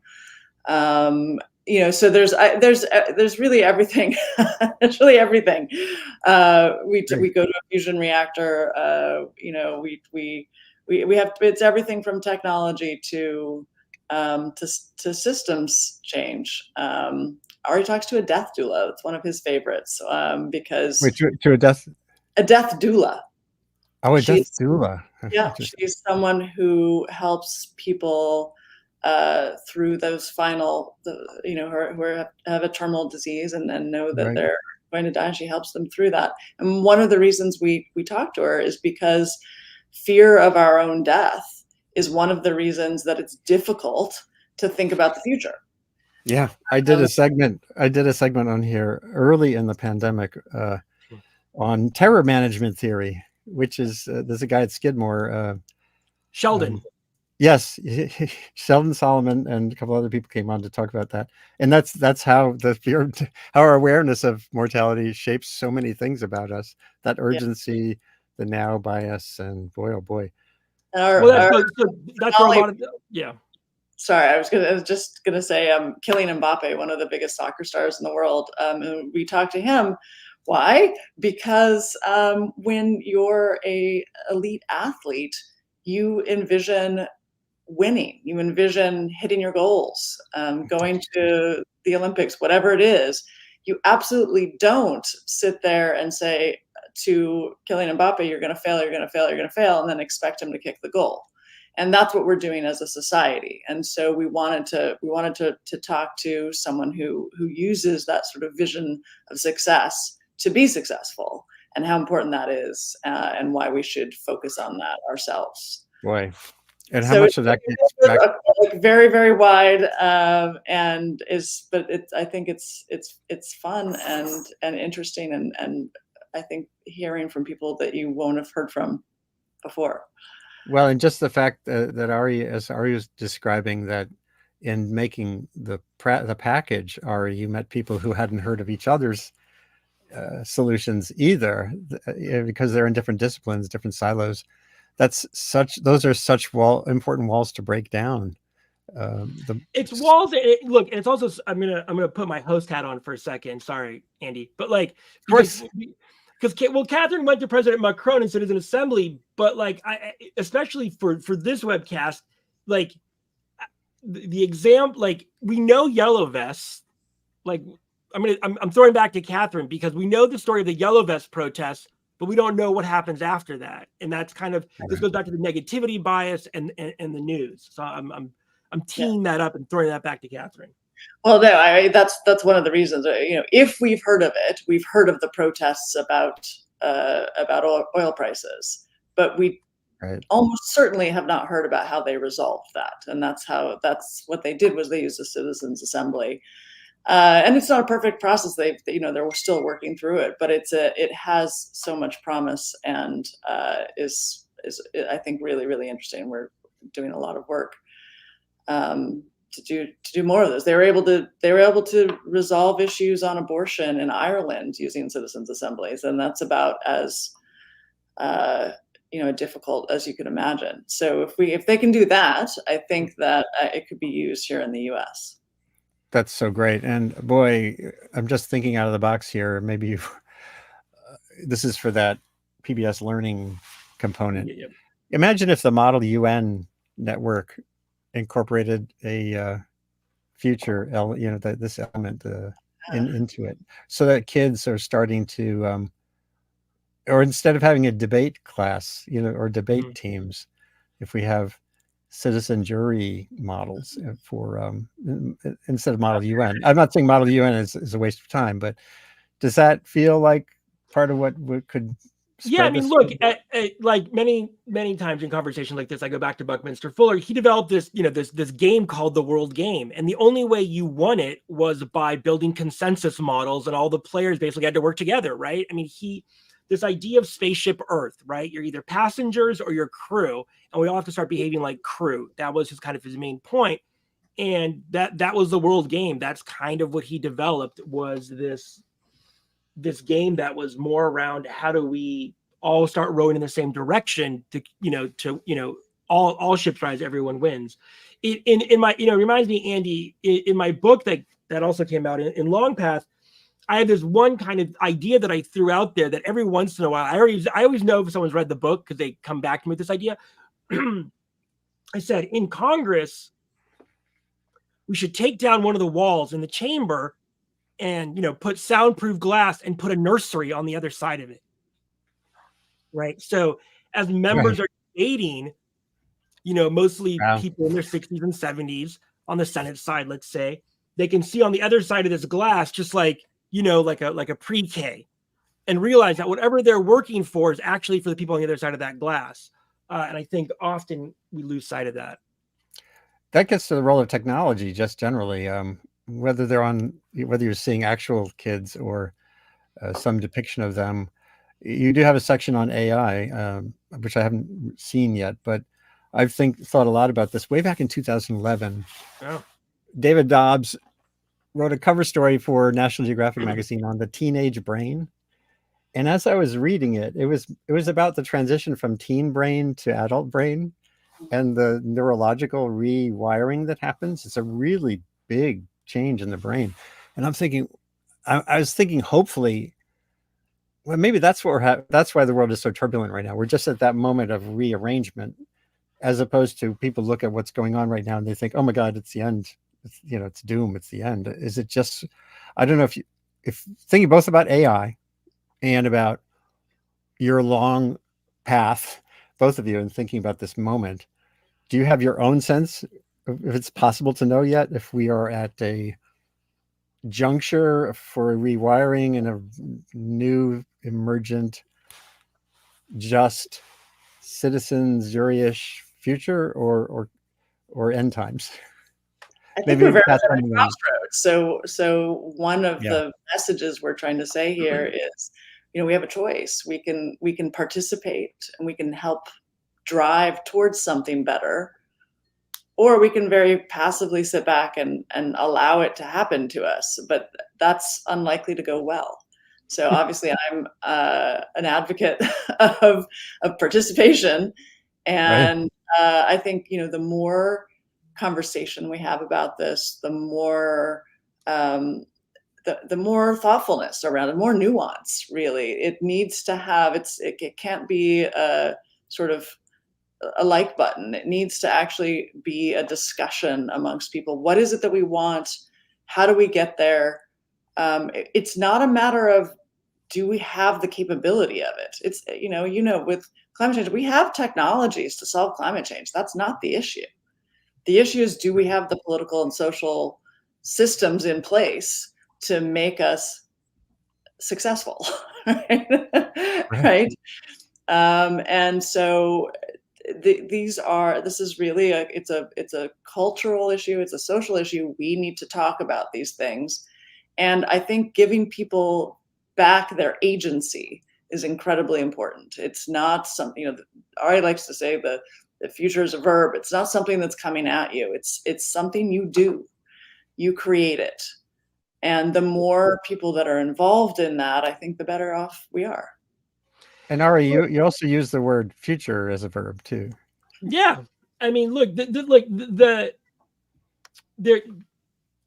So there's really everything. There's really everything. We go to a fusion reactor. We have, it's everything from technology to systems change. Ari talks to a death doula. It's one of his favorites because to a death doula. Oh, a death doula. Yeah, she's someone who helps people through those final, who have a terminal disease and know that Right. they're going to die, and she helps them through that. And one of the reasons we talk to her is because fear of our own death is one of the reasons that it's difficult to think about the future. Yeah, I did a segment on here early in the pandemic on terror management theory, which is there's a guy at Skidmore, Sheldon. Yes, Sheldon Solomon and a couple other people came on to talk about that, and that's how how our awareness of mortality shapes so many things about us. That urgency, the now bias, and boy, oh boy. Well, that's where a lot of Sorry, I was just gonna say, Kylian Mbappe, one of the biggest soccer stars in the world. And we talked to him. Why? Because when you're a elite athlete, you envision winning. You envision hitting your goals, going to the Olympics, whatever it is. You absolutely don't sit there and say to Kylian Mbappe, "You're going to fail. You're going to fail. You're going to fail," and then expect him to kick the goal. And that's what we're doing as a society. And so we wanted to talk to someone who uses that sort of vision of success to be successful, and how important that is, and why we should focus on that ourselves. Boy, and how much of that gets back? Like very, very wide, I think it's fun and interesting, and I think hearing from people that you won't have heard from before. Well, and just the fact that Ari was describing, that in making the package, Ari, you met people who hadn't heard of each other's solutions either, because they're in different disciplines, different silos. Those are such important walls to break down. It's walls. Look, and it's also, I'm gonna put my host hat on for a second. Sorry, Andy, but like, of course. Because Kathryn went to President Macron and Citizen Assembly, but like, especially for this webcast, like the exam, like we know yellow vests. Like, I'm throwing back to Kathryn, because we know the story of the yellow vest protests, but we don't know what happens after that, and that's kind of, this goes back to the negativity bias and the news. So I'm teeing that up and throwing that back to Kathryn. Well, no, that's one of the reasons. If we've heard of it, we've heard of the protests about oil prices, but we almost certainly have not heard about how they resolved that. And that's what they did, was they used a citizens' assembly. And it's not a perfect process. They're still working through it, but it has so much promise, and is I think really, really interesting. We're doing a lot of work to do more of this. They were able to resolve issues on abortion in Ireland using citizens' assemblies, and that's about as difficult as you could imagine. So if they can do that, I think that it could be used here in the U.S. That's so great. And boy, I'm just thinking out of the box here. Maybe this is for that PBS learning component. Yeah. Imagine if the Model UN network incorporated a future, this element into it, so that kids are starting to, or instead of having a debate class, or debate teams, if we have citizen jury models for instead of Model UN. I'm not saying Model UN is a waste of time, but does that feel like part of what could? Yeah, I mean, look, like many times in conversations like this, I go back to Buckminster Fuller. He developed this, this game called the World Game, and the only way you won it was by building consensus models, and all the players basically had to work together, right? I mean, this idea of spaceship Earth, right? You're either passengers or you're crew, and we all have to start behaving like crew. That was his main point, and that was the World Game. That's kind of what he developed, was this game that was more around how do we all start rowing in the same direction to all ships rise, everyone wins. In my, reminds me, Andy, in my book that also came out in Long Path, I have this one kind of idea that I threw out there that every once in a while, I always know if someone's read the book because they come back to me with this idea. I said, in Congress, we should take down one of the walls in the chamber and put soundproof glass and put a nursery on the other side of it. Right. So as members are debating, mostly Wow. people in their 60s and 70s on the Senate side, let's say, they can see on the other side of this glass, just like a pre-K, and realize that whatever they're working for is actually for the people on the other side of that glass. And I think often we lose sight of that. That gets to the role of technology just generally, whether you're seeing actual kids or some depiction of them. You do have a section on AI, which I haven't seen yet, but I've thought a lot about this. Way back in 2011, Oh. David Dobbs wrote a cover story for National Geographic magazine on the teenage brain. And as I was reading it, it was about the transition from teen brain to adult brain and the neurological rewiring that happens. It's a really big change in the brain. And I'm thinking, I was thinking, hopefully, well, maybe that's what that's why the world is so turbulent right now. We're just at that moment of rearrangement, as opposed to people look at what's going on right now and they think, oh my God, it's the end. It's doom. It's the end. Is it just, I don't know if thinking both about AI and about your long path, both of you, and thinking about this moment, do you have your own sense if it's possible to know yet if we are at a juncture for rewiring in a new emergent, just citizen Zurich future or end times? I think Maybe we're very that's much at a something crossroads. So one of Yeah. the messages we're trying to say here is, we have a choice. We can participate and we can help drive towards something better, or we can very passively sit back and allow it to happen to us. But that's unlikely to go well. So obviously, I'm an advocate of participation, and I think the more conversation we have about this, the more the more thoughtfulness around it, more nuance. Really, it needs to have it can't be a sort of a like button. It needs to actually be a discussion amongst people. What is it that we want? How do we get there? It's not a matter of do we have the capability of it. It's with climate change, we have technologies to solve climate change. That's not the issue. The issue is, do we have the political and social systems in place to make us successful? Right? And so this is really it's a cultural issue. It's a social issue. We need to talk about these things. And I think giving people back their agency is incredibly important. It's not something, Ari likes to say the future is a verb. It's not something that's coming at you. It's something you do. You create it. And the more people that are involved in that, I think the better off we are. And Ari, you also use the word future as a verb too. Yeah. I mean, look, the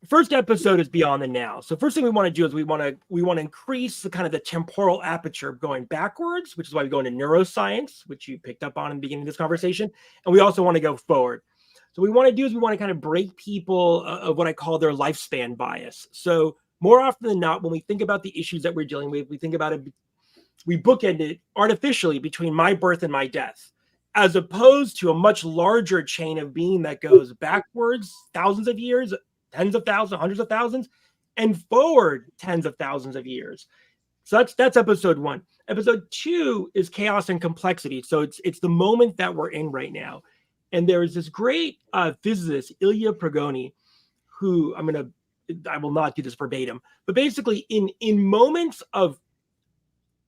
first episode is beyond the now. So first thing we want to do is we want to increase the kind of the temporal aperture going backwards, which is why we go into neuroscience, which you picked up on in the beginning of this conversation. And we also want to go forward. So what we want to do is we want to kind of break people of what I call their lifespan bias. So more often than not, when we think about the issues that we're dealing with, we think about it, we bookend it artificially between my birth and my death, as opposed to a much larger chain of being that goes backwards thousands of years, tens of thousands, hundreds of thousands, and forward tens of thousands of years. So that's episode 1. Episode 2 is chaos and complexity. So it's the moment that we're in right now. And there is this great physicist, Ilya Prigogine, who I will not do this verbatim, but basically in moments of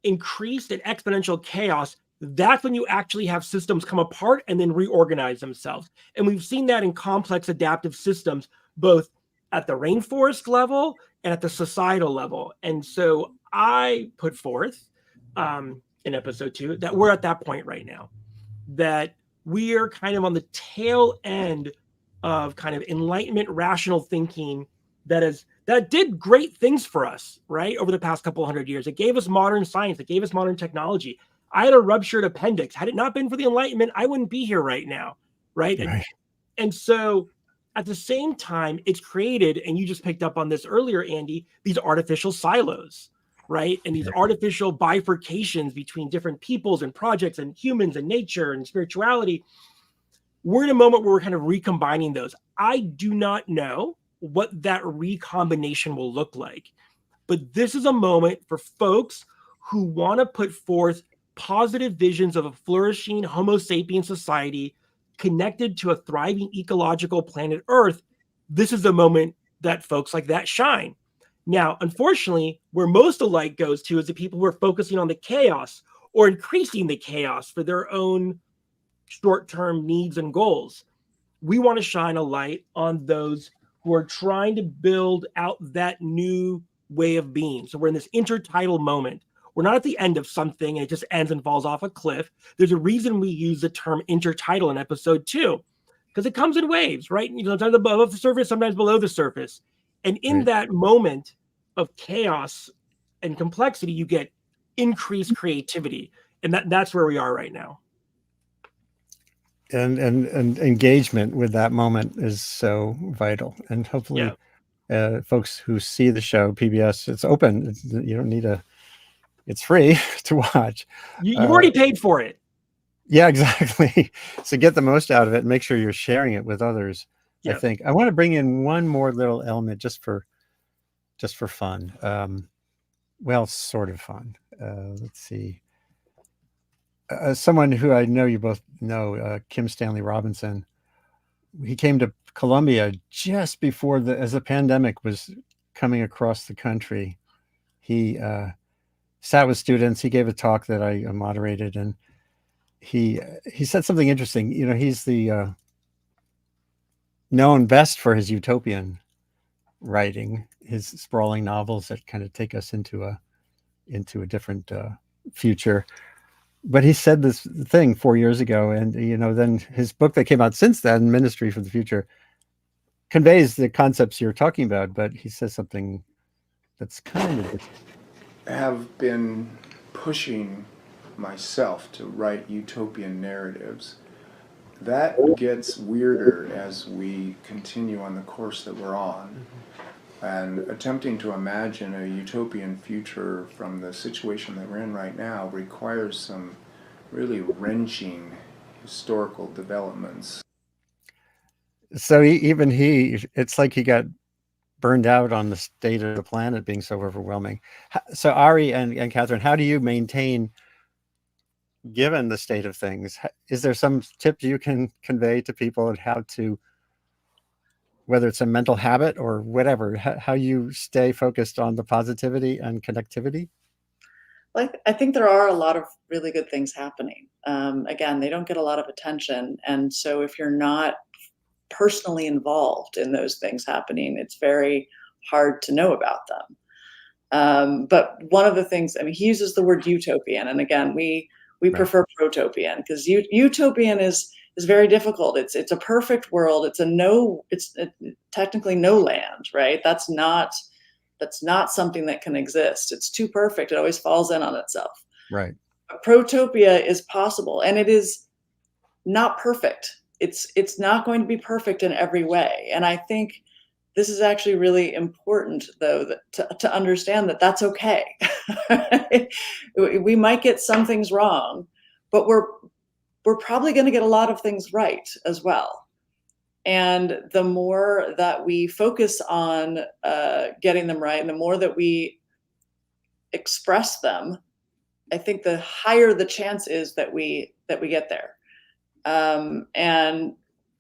increased and exponential chaos, that's when you actually have systems come apart and then reorganize themselves. And we've seen that in complex adaptive systems, both at the rainforest level and at the societal level. And so I put forth in episode 2 that we're at that point right now, that we are kind of on the tail end of kind of Enlightenment rational thinking that did great things for us, right, over the past couple hundred years. It gave us modern science. It gave us modern technology. I had a ruptured appendix. Had it not been for the Enlightenment, I wouldn't be here right now, right? And so at the same time, it's created, and you just picked up on this earlier, Andy, these artificial silos, right? And these artificial bifurcations between different peoples and projects and humans and nature and spirituality. we're in a moment where we're kind of recombining those. I do not know what that recombination will look like, but this is a moment for folks who want to put forth positive visions of a flourishing Homo sapien society connected to a thriving ecological planet Earth. This is the moment that folks like that shine. Now, unfortunately, where most of the light goes to is the people who are focusing on the chaos or increasing the chaos for their own short-term needs and goals. We want to shine a light on those who are trying to build out that new way of being. So we're in this intertidal moment. We're not at the end of something and it just ends and falls off a cliff. There's a reason we use the term intertidal in episode 2, because it comes in waves, right? Sometimes above the surface, sometimes below the surface. And in that moment of chaos and complexity, you get increased creativity. And that's where we are right now. And engagement with that moment is so vital. And hopefully folks who see the show, PBS, it's open. You don't need it's free to watch. You've already paid for it. Yeah, exactly. So get the most out of it and make sure you're sharing it with others. I think I want to bring in one more little element just for fun. Well, sort of fun. Let's see. Someone who I know you both know, Kim Stanley Robinson, he came to Columbia just before as the pandemic was coming across the country. He sat with students. He gave a talk that I moderated, and he said something interesting. You know, he's the known best for his utopian writing, his sprawling novels that kind of take us into a different future. But he said this thing 4 years ago, and then his book that came out since then, Ministry for the Future, conveys the concepts you're talking about. But he says something that's kind of have been pushing myself to write utopian narratives. That gets weirder as we continue on the course that we're on. And attempting to imagine a utopian future from the situation that we're in right now requires some really wrenching historical developments. So it's like he got burned out on the state of the planet being so overwhelming. So Ari and Kathryn, how do you maintain, given the state of things, is there some tips you can convey to people on how to, whether it's a mental habit or whatever, how you stay focused on the positivity and connectivity? Well, I think there are a lot of really good things happening. Again, they don't get a lot of attention. And so if you're not personally involved in those things happening, it's very hard to know about them. But one of the things, he uses the word utopian. And again, we prefer protopian, because utopian is very difficult. It's a perfect world. It's technically no land, right? That's not something that can exist. It's too perfect. It always falls in on itself. Right. But protopia is possible, and it is not perfect. It's not going to be perfect in every way. And I think this is actually really important, though, to understand that that's okay. We might get some things wrong, but we're probably going to get a lot of things right as well. And the more that we focus on getting them right, and the more that we express them, I think the higher the chance is that we get there. And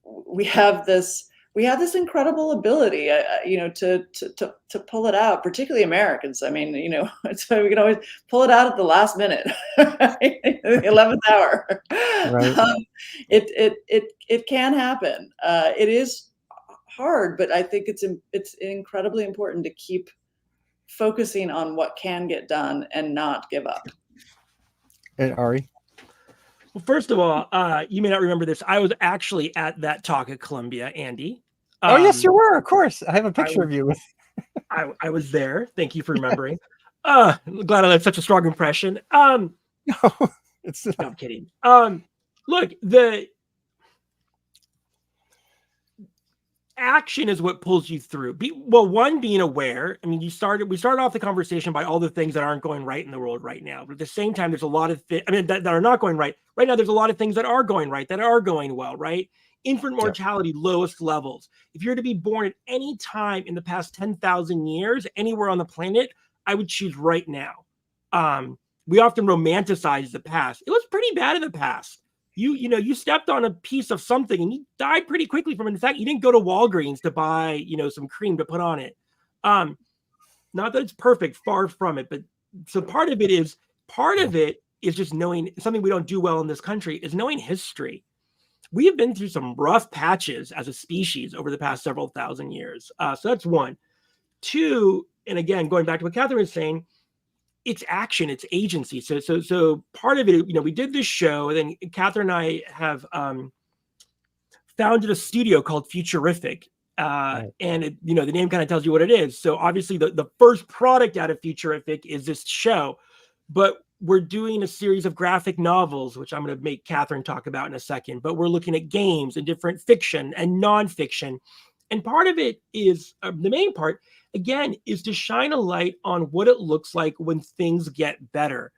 we have this incredible ability, to pull it out, particularly Americans. So we can always pull it out at the last minute, the 11th hour. Right. It can happen. It is hard, but I think it's incredibly important to keep focusing on what can get done and not give up. And Ari? Well, first of all, you may not remember this. I was actually at that talk at Columbia, Andy. Oh, yes, you were. Of course. I have a picture of you. I was there. Thank you for remembering. I'm glad I left such a strong impression. No, I'm kidding. Look, the action is what pulls you through. One, being aware. We started off the conversation by all the things that aren't going right in the world right now. But at the same time, there's a lot of things that are not going right. Right now, there's a lot of things that are going right, that are going well, right? infant mortality, lowest levels. If you're to be born at any time in the past 10,000 years, anywhere on the planet, I would choose right now. We often romanticize the past. It was pretty bad in the past. You stepped on a piece of something and you died pretty quickly from it. In fact, you didn't go to Walgreens to buy, some cream to put on it. Not that it's perfect, far from it, but so part of it is just knowing something we don't do well in this country is knowing history. We have been through some rough patches as a species over the past several thousand years. So that's one. Two, and again, going back to what Kathryn was saying, it's action, it's agency. So part of it, we did this show, and then Kathryn and I have founded a studio called Futurific. And it, the name kind of tells you what it is. So obviously the first product out of Futurific is this show, but we're doing a series of graphic novels, which I'm going to make Kathryn talk about in a second, but we're looking at games and different fiction and nonfiction. And part of it is, the main part, again, is to shine a light on what it looks like when things get better,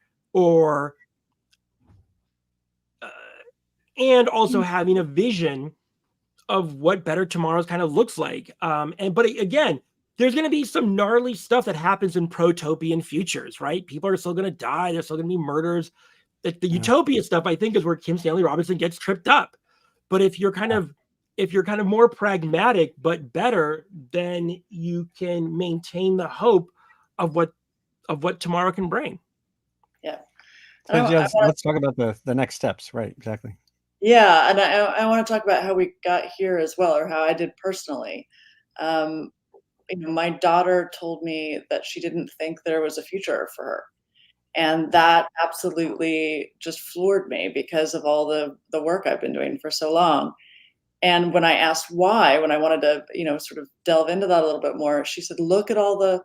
and also having a vision of what better tomorrow's kind of looks like. But again, there's going to be some gnarly stuff that happens in protopian futures, right? People are still going to die. There's still going to be murders. The utopia stuff, I think, is where Kim Stanley Robinson gets tripped up. But if you're kind of more pragmatic but better, then you can maintain the hope of what tomorrow can bring. Yeah. So let's talk about the next steps. Right, exactly. Yeah, and I want to talk about how we got here as well, or how I did personally. My daughter told me that she didn't think there was a future for her. And that absolutely just floored me because of all the work I've been doing for so long. And when I asked why, when I wanted to, sort of delve into that a little bit more, she said, look at all the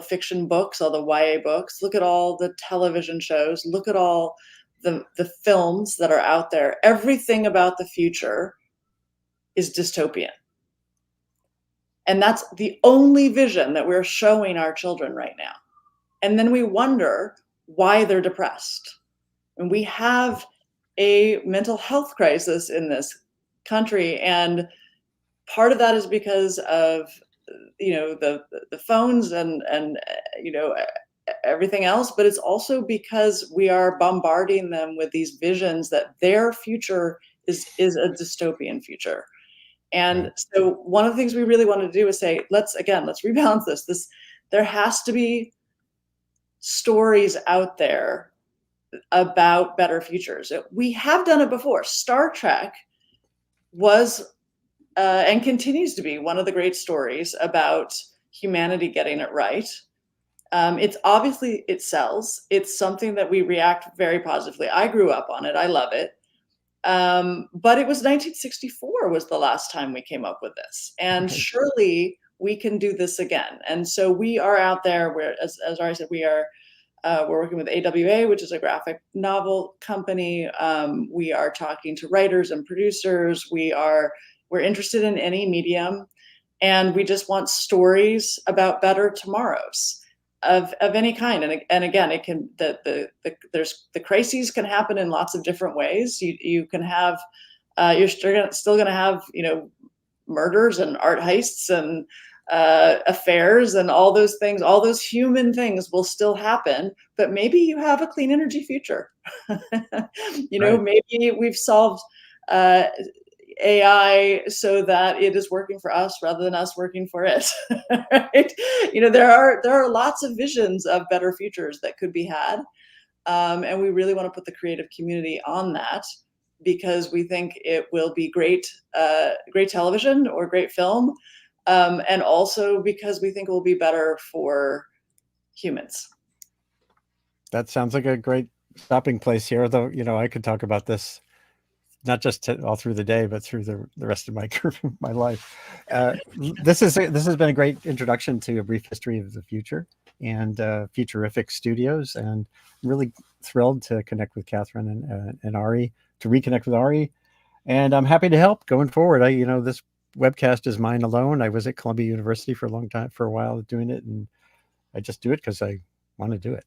fiction books, all the YA books, look at all the television shows, look at all the films that are out there. Everything about the future is dystopian. And that's the only vision that we're showing our children right now. And then we wonder why they're depressed. And we have a mental health crisis in this country. And part of that is because of, the phones and everything else, but it's also because we are bombarding them with these visions that their future is a dystopian future. And so one of the things we really wanted to do is say, let's rebalance this. There has to be stories out there about better futures. We have done it before. Star Trek was and continues to be one of the great stories about humanity getting it right. It sells. It's something that we react very positively. I grew up on it. I love it. But it was 1964 was the last time we came up with this. And surely we can do this again. And so we are out there where, as Ari said, we're working with AWA, which is a graphic novel company. We are talking to writers and producers. We're interested in any medium, and we just want stories about better tomorrows of any kind. And again, it can the crises can happen in lots of different ways. You can have you're still going to have murders and art heists and affairs and all those things. All those human things will still happen, but maybe you have a clean energy future. Maybe we've solved AI so that it is working for us rather than us working for it. Right? There are lots of visions of better futures that could be had, and we really want to put the creative community on that because we think it will be great television or great film, and also because we think it will be better for humans. That sounds like a great stopping place here. Though I could talk about this not just all through the day, but through the rest of my life. This has been a great introduction to a brief history of the future and Futurific Studios, and I'm really thrilled to connect with Kathryn and Ari, to reconnect with Ari, and I'm happy to help going forward. This webcast is mine alone. I was at Columbia University for a while doing it, and I just do it because I want to do it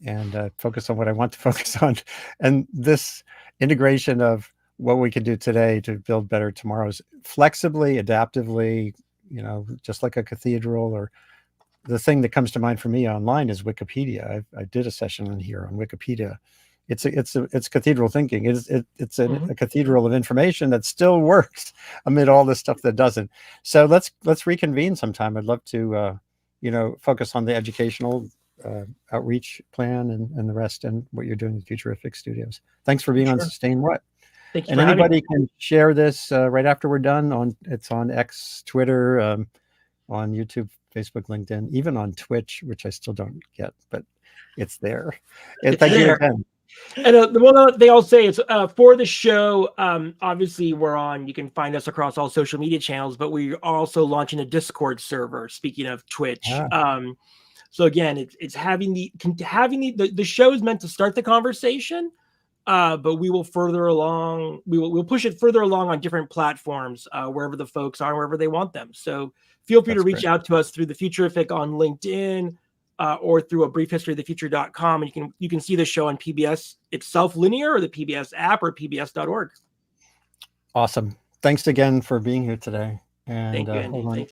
and focus on what I want to focus on. And this integration of what we can do today to build better tomorrows, flexibly, adaptively, you know, just like a cathedral. Or the thing that comes to mind for me online is Wikipedia. I did a session in here on Wikipedia. It's cathedral thinking. It's a cathedral of information that still works amid all this stuff that doesn't. So let's reconvene sometime. I'd love to you know, focus on the educational outreach plan and the rest, and what you're doing with Futurific Studios. Thanks for being on Sustain What. Thank you. And anybody can share this right after we're done. It's on X, Twitter, on YouTube, Facebook, LinkedIn, even on Twitch, which I still don't get, but it's there. And thank you again. And the one they all say is for the show. Obviously, you can find us across all social media channels, but we are also launching a Discord server. Speaking of Twitch, so again, it's having the show is meant to start the conversation, but we will further along. We'll push it further along on different platforms wherever the folks are, wherever they want them. So feel free to reach out to us through the Futurific on LinkedIn. Or through a briefhistoryofthefuture.com, and you can see the show on PBS itself, linear, or the PBS app, or pbs.org. Awesome. Thanks again for being here today. And thank you, Andy. hold on.